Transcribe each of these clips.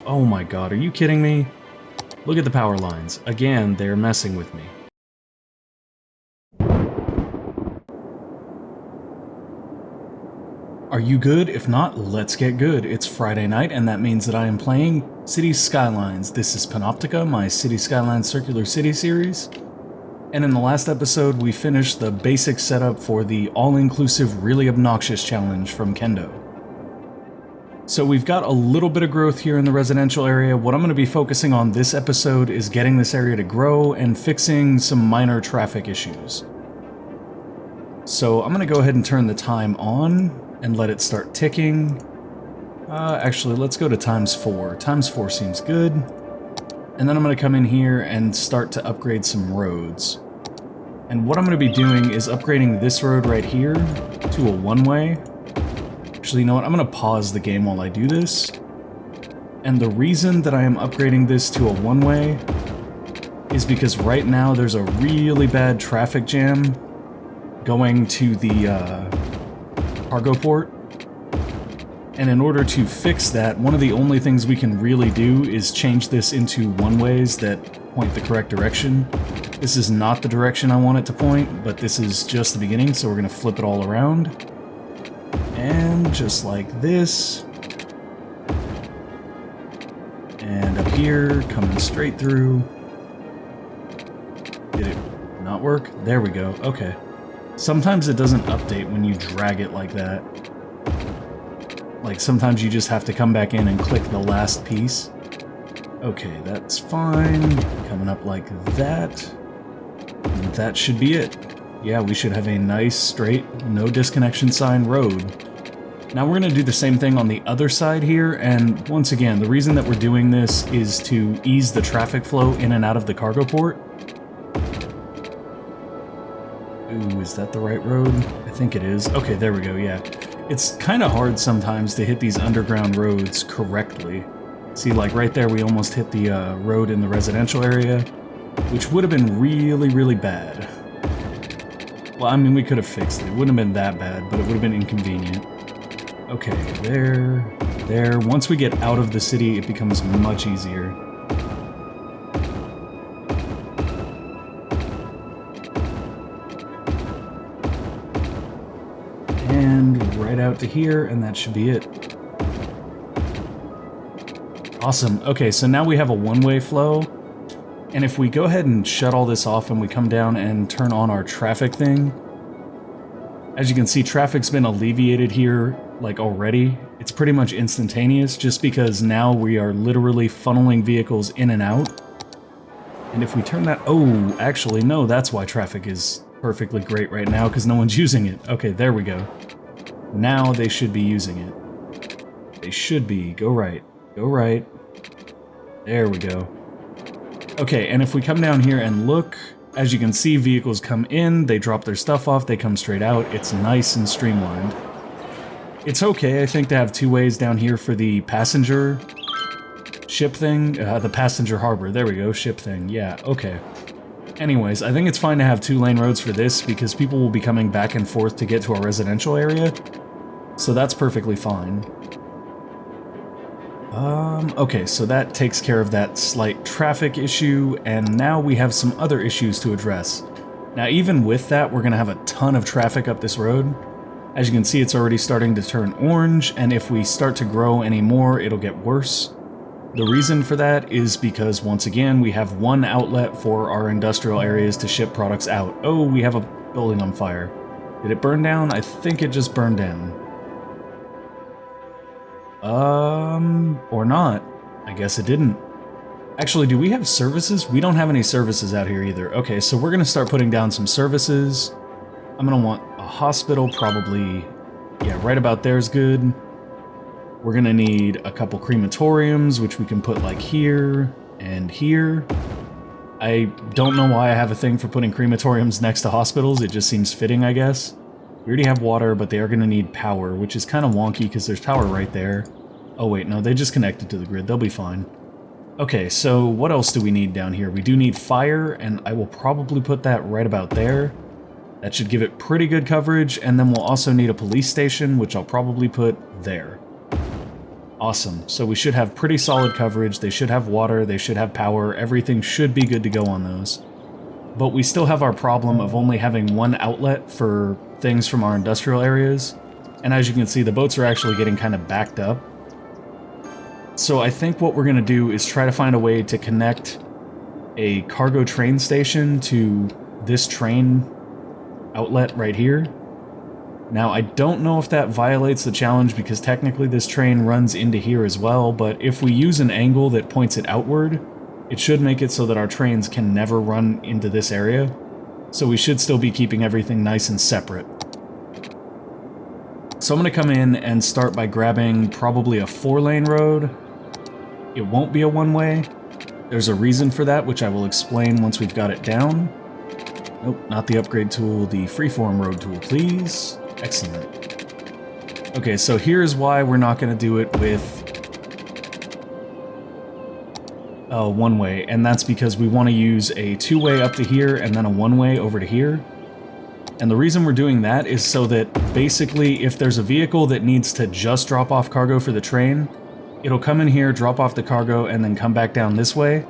Oh my god, are you kidding me? Look at the power lines. Again, they're messing with me. Are you good? If not, let's get good. It's Friday night, and that means that I am playing Cities Skylines. This is Panoptica, my Cities Skylines Circular City series. And in the last episode, we finished the basic setup for the all-inclusive Really Obnoxious challenge from Kendo. So we've got a little bit of growth here in the residential area. What I'm going to be focusing on this episode is getting this area to grow and fixing some minor traffic issues. So I'm going to go ahead and turn the time on and let it start ticking. Actually, let's go to ×4. ×4 seems good. And then I'm going to come in here and start to upgrade some roads. And what I'm going to be doing is upgrading this road right here to a one-way. Actually, you know what? I'm going to pause the game while I do this. And the reason that I am upgrading this to a one-way is because right now there's a really bad traffic jam going to the cargo port. And in order to fix that, one of the only things we can really do is change this into one-ways that point the correct direction. This is not the direction I want it to point, but this is just the beginning, so we're going to flip it all around. And just like this. And up here, coming straight through. Did it not work? There we go. Okay. Sometimes it doesn't update when you drag it like that. Like, sometimes you just have to come back in and click the last piece. Okay, that's fine. Coming up like that. And that should be it. Yeah, we should have a nice, straight, no disconnection sign road. Now we're going to do the same thing on the other side here, and once again, the reason that we're doing this is to ease the traffic flow in and out of the cargo port. Ooh, is that the right road? I think it is. Okay, there we go, yeah. It's kind of hard sometimes to hit these underground roads correctly. See, like right there, we almost hit the road in the residential area, which would have been really, really bad. Well, I mean, we could have fixed it. It wouldn't have been that bad, but it would have been inconvenient. Okay, there. Once we get out of the city, it becomes much easier. And right out to here, and that should be it. Awesome. Okay, so now we have a one-way flow. And if we go ahead and shut all this off and we come down and turn on our traffic thing, as you can see, traffic's been alleviated here, like, already. It's pretty much instantaneous, just because now we are literally funneling vehicles in and out. And if we turn that... Oh, actually, no, that's why traffic is perfectly great right now, because no one's using it. Okay, there we go. Now they should be using it. They should be. Go right. Go right. There we go. Okay, and if we come down here and look, as you can see, vehicles come in, they drop their stuff off, they come straight out. It's nice and streamlined. It's okay, I think, to have two ways down here for the passenger ship thing. The passenger harbor, there we go, ship thing, yeah, okay. Anyways, I think it's fine to have two-lane roads for this, because people will be coming back and forth to get to our residential area. So that's perfectly fine. Okay, so that takes care of that slight traffic issue, and now we have some other issues to address. Now, even with that, we're going to have a ton of traffic up this road. As you can see, it's already starting to turn orange, and if we start to grow any more, it'll get worse. The reason for that is because, once again, we have one outlet for our industrial areas to ship products out. Oh, we have a building on fire. Did it burn down? I think it just burned down. Or not. I guess it didn't. Actually, do we have services? We don't have any services out here either. Okay, so we're gonna start putting down some services. I'm gonna want a hospital, probably, yeah, right about there is good. We're gonna need a couple crematoriums, which we can put like here and here. I don't know why I have a thing for putting crematoriums next to hospitals. It just seems fitting, I guess. We already have water, but they are gonna need power, which is kind of wonky because there's power right there. Oh wait, no, they just connected to the grid. They'll be fine. Okay, so what else do we need down here? We do need fire, and I will probably put that right about there. That should give it pretty good coverage, and then we'll also need a police station, which I'll probably put there. Awesome. So we should have pretty solid coverage. They should have water. They should have power. Everything should be good to go on those. But we still have our problem of only having one outlet for things from our industrial areas. And as you can see, the boats are actually getting kind of backed up. So I think what we're going to do is try to find a way to connect a cargo train station to this train outlet right here. Now, I don't know if that violates the challenge because technically this train runs into here as well, but if we use an angle that points it outward, it should make it so that our trains can never run into this area. So we should still be keeping everything nice and separate. So I'm going to come in and start by grabbing probably a 4-lane road. It won't be a one-way. There's a reason for that, which I will explain once we've got it down. Nope, not the upgrade tool, the freeform road tool, please. Excellent. Okay, so here's why we're not going to do it with one-way, and that's because we want to use a 2-way up to here and then a 1-way over to here. And the reason we're doing that is so that basically if there's a vehicle that needs to just drop off cargo for the train, it'll come in here, drop off the cargo, and then come back down this way.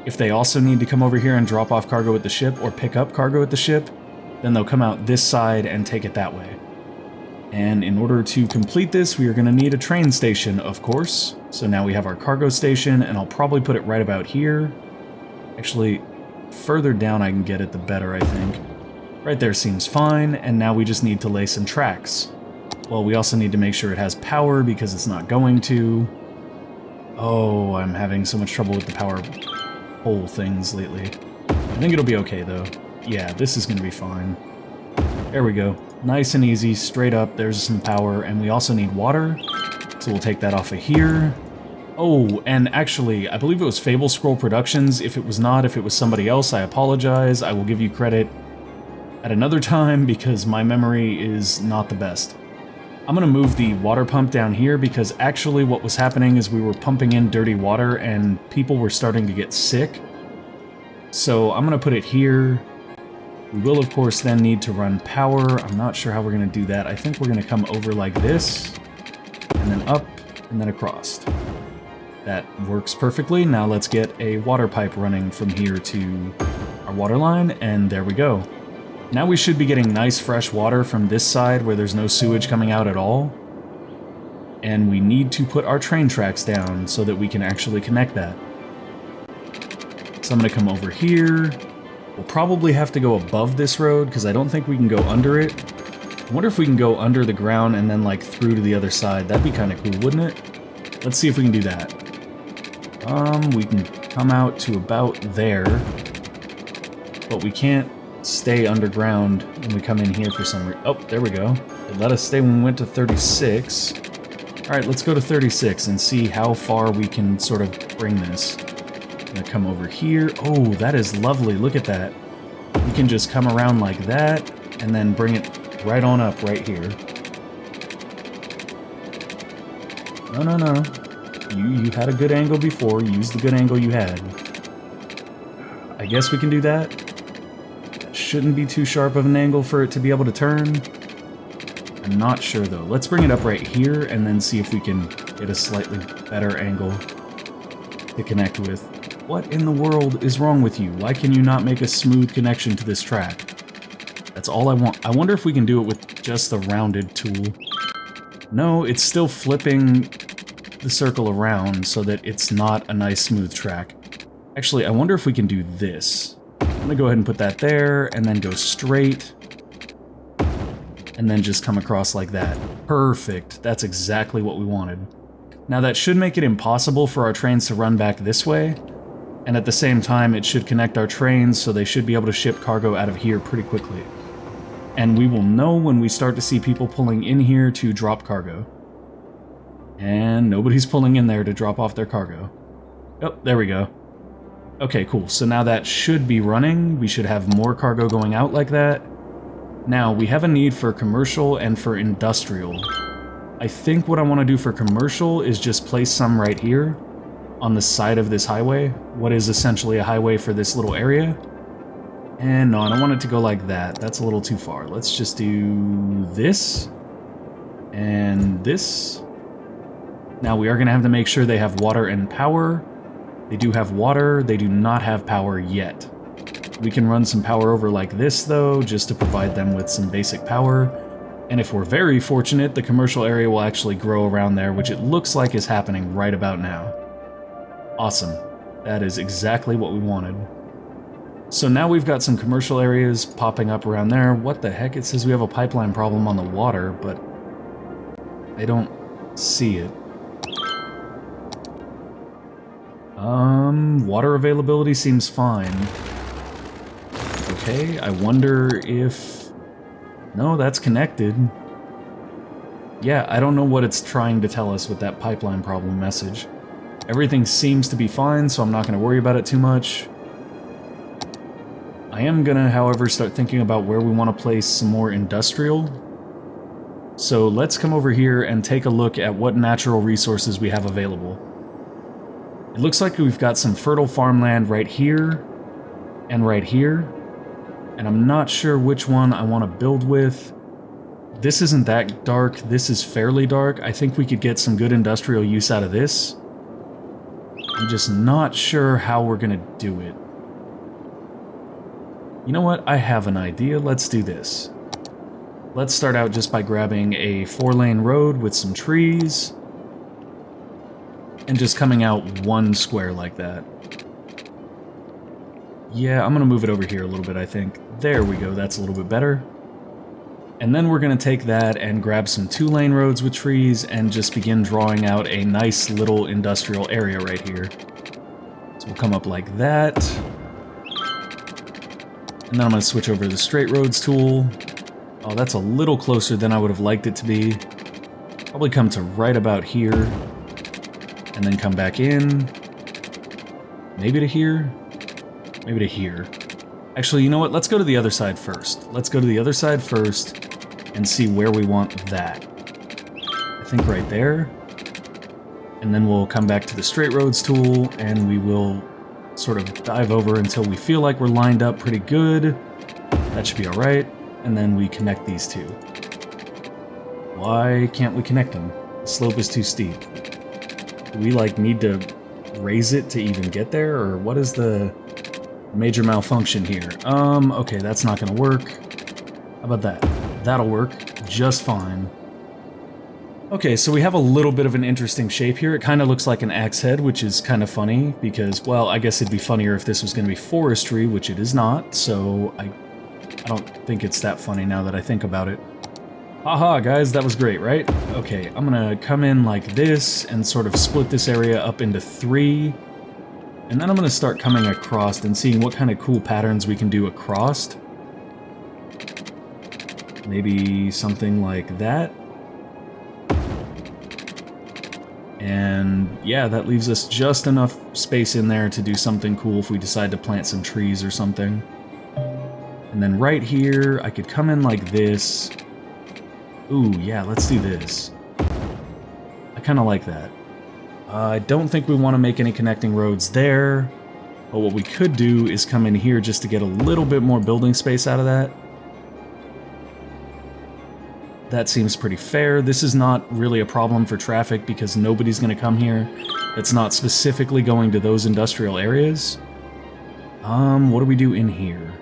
If they also need to come over here and drop off cargo at the ship or pick up cargo at the ship, then they'll come out this side and take it that way. And in order to complete this, we are going to need a train station, of course. So now we have our cargo station, and I'll probably put it right about here. Actually, further down I can get it, the better, I think. Right there seems fine, and now we just need to lay some tracks. Well, we also need to make sure it has power because it's not going to. Oh, I'm having so much trouble with the power pole things lately. I think it'll be okay, though. Yeah, this is going to be fine. There we go. Nice and easy, straight up, there's some power, and we also need water, so we'll take that off of here. Oh, and actually, I believe it was Fable Scroll Productions. If it was not, if it was somebody else, I apologize. I will give you credit at another time because my memory is not the best. I'm going to move the water pump down here because actually what was happening is we were pumping in dirty water and people were starting to get sick. So I'm going to put it here. We will, of course, then need to run power. I'm not sure how we're going to do that. I think we're going to come over like this, and then up, and then across. That works perfectly. Now let's get a water pipe running from here to our water line, and there we go. Now we should be getting nice fresh water from this side where there's no sewage coming out at all. And we need to put our train tracks down so that we can actually connect that. So I'm going to come over here. We'll probably have to go above this road because I don't think we can go under it. I wonder if we can go under the ground and then like through to the other side. That'd be kind of cool, wouldn't it? Let's see if we can do that. We can come out to about there, but we can't stay underground when we come in here for some reason. Oh, there we go. It let us stay when we went to 36. All right, let's go to 36 and see how far we can sort of bring this. I'm gonna come over here. Oh, that is lovely. Look at that. We can just come around like that and then bring it right on up right here. No. You had a good angle before. Use the good angle you had. I guess we can do that. Shouldn't be too sharp of an angle for it to be able to turn. I'm not sure though. Let's bring it up right here and then see if we can get a slightly better angle to connect with. What in the world is wrong with you? Why can you not make a smooth connection to this track? That's all I want. I wonder if we can do it with just the rounded tool. No, it's still flipping the circle around so that it's not a nice smooth track. Actually, I wonder if we can do this. I'm gonna go ahead and put that there and then go straight and then just come across like that. Perfect. That's exactly what we wanted. Now that should make it impossible for our trains to run back this way. And at the same time, it should connect our trains, so they should be able to ship cargo out of here pretty quickly. And we will know when we start to see people pulling in here to drop cargo. And nobody's pulling in there to drop off their cargo. Oh, there we go. Okay, cool. So now that should be running. We should have more cargo going out like that. Now, we have a need for commercial and for industrial. I think what I want to do for commercial is just place some right here on the side of this highway, what is essentially a highway for this little area. And no, I don't want it to go like that. That's a little too far. Let's just do this, and this, Now, we are going to have to make sure they have water and power. They do have water. They do not have power yet. We can run some power over like this, though, just to provide them with some basic power. And if we're very fortunate, the commercial area will actually grow around there, which it looks like is happening right about now. Awesome. That is exactly what we wanted. So now we've got some commercial areas popping up around there. What the heck? It says we have a pipeline problem on the water, but I don't see it. Water availability seems fine. Okay, I wonder if... No, that's connected. Yeah, I don't know what it's trying to tell us with that pipeline problem message. Everything seems to be fine, so I'm not going to worry about it too much. I am going to, however, start thinking about where we want to place some more industrial. So let's come over here and take a look at what natural resources we have available. It looks like we've got some fertile farmland right here and right here. And I'm not sure which one I want to build with. This isn't that dark. This is fairly dark. I think we could get some good industrial use out of this. I'm just not sure how we're going to do it. You know what? I have an idea. Let's do this. Let's start out just by grabbing a 4-lane road with some trees. And just coming out one square like that. Yeah, I'm going to move it over here a little bit, I think. There we go, that's a little bit better. And then we're going to take that and grab some 2-lane roads with trees and just begin drawing out a nice little industrial area right here. So we'll come up like that. And then I'm going to switch over to the straight roads tool. Oh, that's a little closer than I would have liked it to be. Probably come to right about here. And then come back in. Maybe to here. Maybe to here. Actually, you know what? Let's go to the other side first. Let's go to the other side first and see where we want that. I think right there. And then we'll come back to the straight roads tool and we will sort of dive over until we feel like we're lined up pretty good. That should be all right. And then we connect these two. Why can't we connect them? The slope is too steep. Do we, like, need to raise it to even get there? Or what is the major malfunction here? Okay, that's not gonna work. How about that? That'll work just fine. Okay, so we have a little bit of an interesting shape here. It kind of looks like an axe head, which is kind of funny because, well, I guess it'd be funnier if this was going to be forestry, which it is not, so I don't think it's that funny now that I think about it. Haha, guys, that was great, right? Okay, I'm gonna come in like this and sort of split this area up into 3. And then I'm gonna start coming across and seeing what kind of cool patterns we can do across. Maybe something like that. And yeah, that leaves us just enough space in there to do something cool if we decide to plant some trees or something. And then right here, I could come in like this. Ooh, yeah, let's do this. I kind of like that. I don't think we want to make any connecting roads there, but what we could do is come in here just to get a little bit more building space out of that. That seems pretty fair. This is not really a problem for traffic because nobody's going to come here. It's not specifically going to those industrial areas. What do we do in here?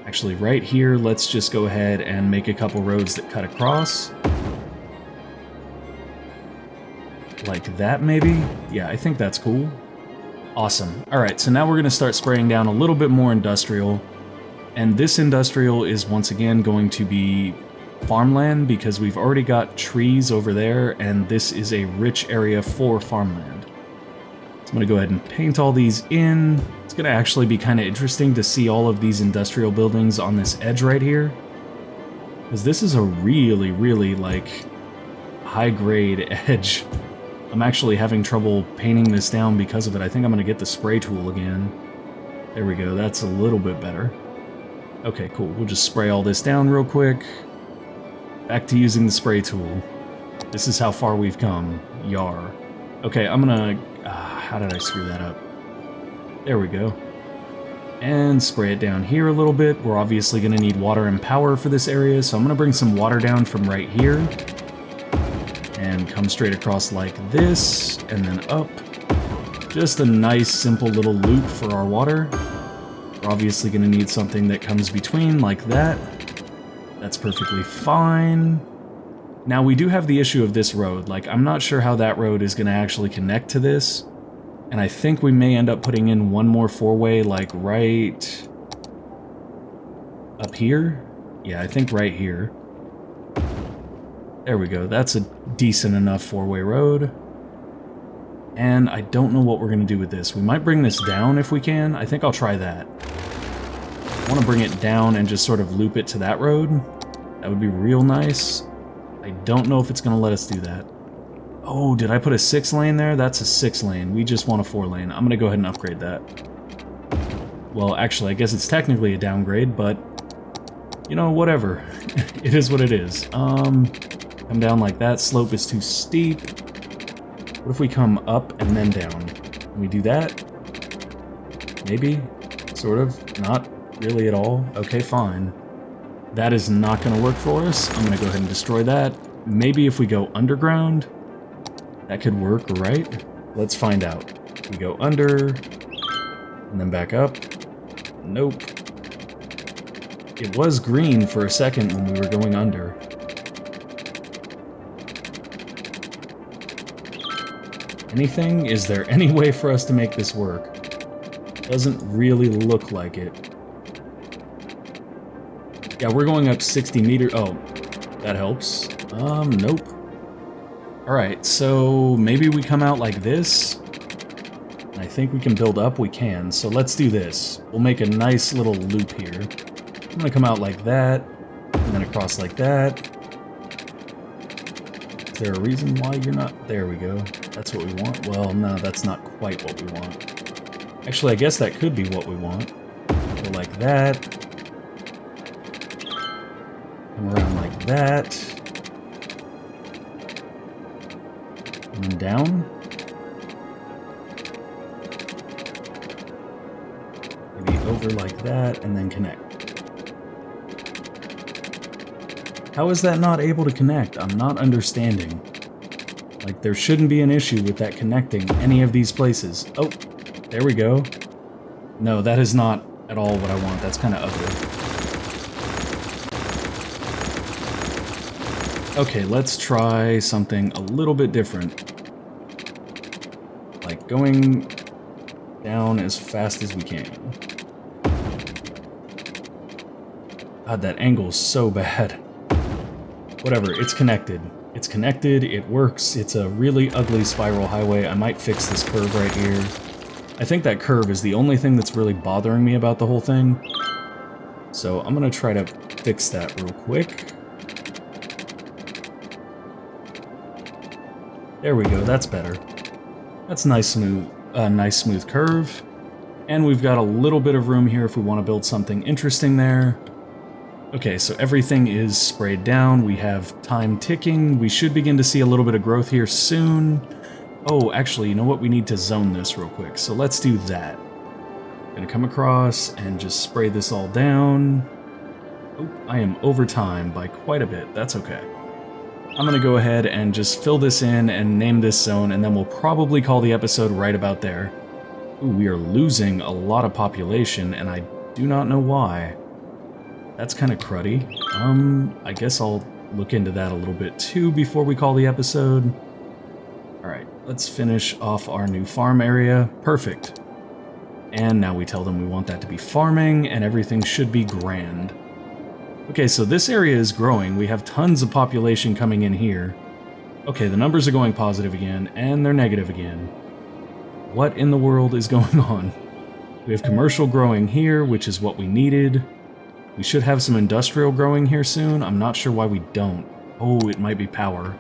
Actually, right here, let's just go ahead and make a couple roads that cut across. Like that, maybe? Yeah, I think that's cool. Awesome. Alright, so now we're going to start spraying down a little bit more industrial. And this industrial is once again going to be farmland because we've already got trees over there, and this is a rich area for farmland. So I'm going to go ahead and paint all these in. It's going to actually be kind of interesting to see all of these industrial buildings on this edge right here. Because this is a really, really, like, high-grade edge. I'm actually having trouble painting this down because of it. I think I'm going to get the spray tool again. There we go. That's a little bit better. Okay, cool. We'll just spray all this down real quick. Back to using the spray tool. This is how far we've come. Yar. Okay, I'm going to... how did I screw that up? There we go. And spray it down here a little bit. We're obviously going to need water and power for this area, so I'm going to bring some water down from right here. And come straight across like this, and then up. Just a nice, simple little loop for our water. We're obviously going to need something that comes between, like that. That's perfectly fine. Now, we do have the issue of this road. Like, I'm not sure how that road is going to actually connect to this. And I think we may end up putting in one more four-way, like, right up here. Yeah, I think right here. There we go. That's a decent enough four-way road. And I don't know what we're going to do with this. We might bring this down if we can. I think I'll try that. I want to bring it down and just sort of loop it to that road. That would be real nice. I don't know if it's going to let us do that. Oh, did I put a 6-lane there? That's a 6-lane. We just want a 4-lane. I'm going to go ahead and upgrade that. Well, actually, I guess it's technically a downgrade, but... you know, whatever. It is what it is. Come down like that. Slope is too steep. What if we come up and then down? Can we do that? Maybe? Sort of? Not really at all? Okay, fine. That is not going to work for us. I'm going to go ahead and destroy that. Maybe if we go underground, that could work, right? Let's find out. We go under, and then back up. Nope. It was green for a second when we were going under. Anything? Is there any way for us to make this work? Doesn't really look like it. Yeah, we're going up 60 meters. Oh, that helps. Nope. Alright, so maybe we come out like this. And I think we can build up. We can. So let's do this. We'll make a nice little loop here. I'm gonna come out like that, and then across like that. Is there a reason why you're not? There we go. That's what we want. Well, no, that's not quite what we want. Actually, I guess that could be what we want. Go like that. Come around like that. And then down. Maybe over like that, and then connect. How is that not able to connect? I'm not understanding. Like, there shouldn't be an issue with that connecting any of these places. Oh, there we go. No, that is not at all what I want. That's kind of ugly. Okay, let's try something a little bit different. Like, going down as fast as we can. God, that angle's so bad. Whatever, it's connected. It's connected, it works, it's a really ugly spiral highway. I might fix this curve right here. I think that curve is the only thing that's really bothering me about the whole thing. So I'm gonna try to fix that real quick. There we go, that's better. That's a nice smooth curve. And we've got a little bit of room here if we want to build something interesting there. Okay, so everything is sprayed down. We have time ticking. We should begin to see a little bit of growth here soon. Oh, actually, you know what? We need to zone this real quick. So let's do that. Gonna come across and just spray this all down. Oh, I am over time by quite a bit. That's okay. I'm gonna go ahead and just fill this in and name this zone, and then we'll probably call the episode right about there. Ooh, we are losing a lot of population, and I do not know why. That's kind of cruddy. I guess I'll look into that a little bit too before we call the episode. Alright, let's finish off our new farm area. Perfect. And now we tell them we want that to be farming, and everything should be grand. Okay, so this area is growing. We have tons of population coming in here. Okay, the numbers are going positive again, and they're negative again. What in the world is going on? We have commercial growing here, which is what we needed. We should have some industrial growing here soon. I'm not sure why we don't. Oh, it might be power.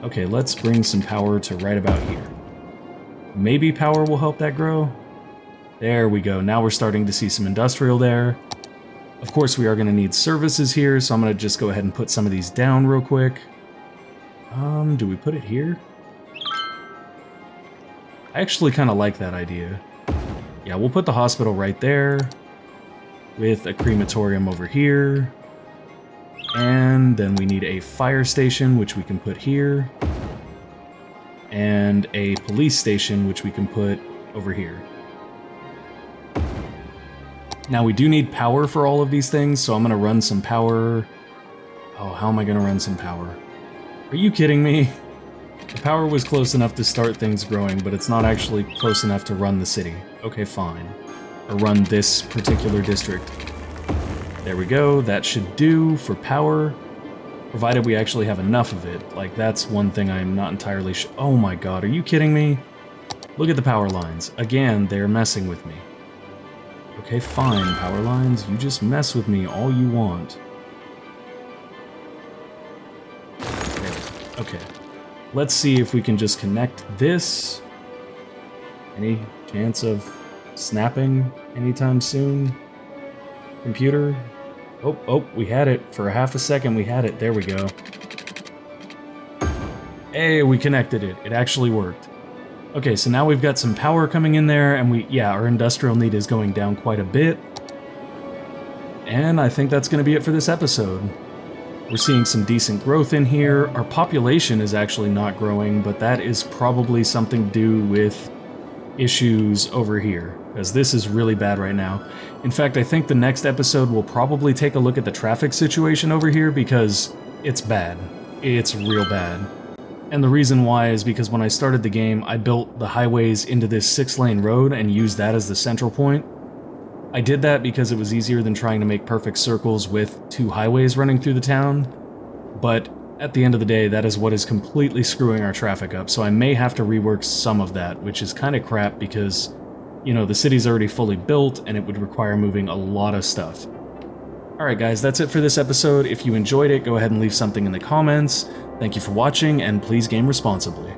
Okay, let's bring some power to right about here. Maybe power will help that grow? There we go. Now we're starting to see some industrial there. Of course, we are going to need services here, so I'm going to just go ahead and put some of these down real quick. Do we put it here? I actually kind of like that idea. Yeah, we'll put the hospital right there, with a crematorium over here. And then we need a fire station, which we can put here. and a police station, which we can put over here. Now we do need power for all of these things, so I'm gonna run some power. Oh, how am I gonna run some power? Are you kidding me? The power was close enough to start things growing, but it's not actually close enough to run the city. Okay, fine. Or run this particular district. There we go, that should do for power. Provided we actually have enough of it. Like, that's one thing I'm not entirely sure. Oh my god, are you kidding me? Look at the power lines. Again, they're messing with me. Okay, fine, power lines, you just mess with me all you want. There. Okay. Let's see if we can just connect this. Any chance of snapping anytime soon? Computer? Oh, we had it. For half a second, we had it. There we go. Hey, we connected it. It actually worked. Okay, so now we've got some power coming in there, and our industrial need is going down quite a bit. And I think that's going to be it for this episode. We're seeing some decent growth in here. Our population is actually not growing, but that is probably something to do with issues over here, because this is really bad right now. In fact, I think the next episode will probably take a look at the traffic situation over here, because it's bad. It's real bad. And the reason why is because when I started the game, I built the highways into this 6-lane road and used that as the central point. I did that because it was easier than trying to make perfect circles with 2 highways running through the town, but at the end of the day, that is what is completely screwing our traffic up, so I may have to rework some of that, which is kind of crap because, you know, the city's already fully built and it would require moving a lot of stuff. Alright guys, that's it for this episode. If you enjoyed it, go ahead and leave something in the comments. Thank you for watching, and please game responsibly.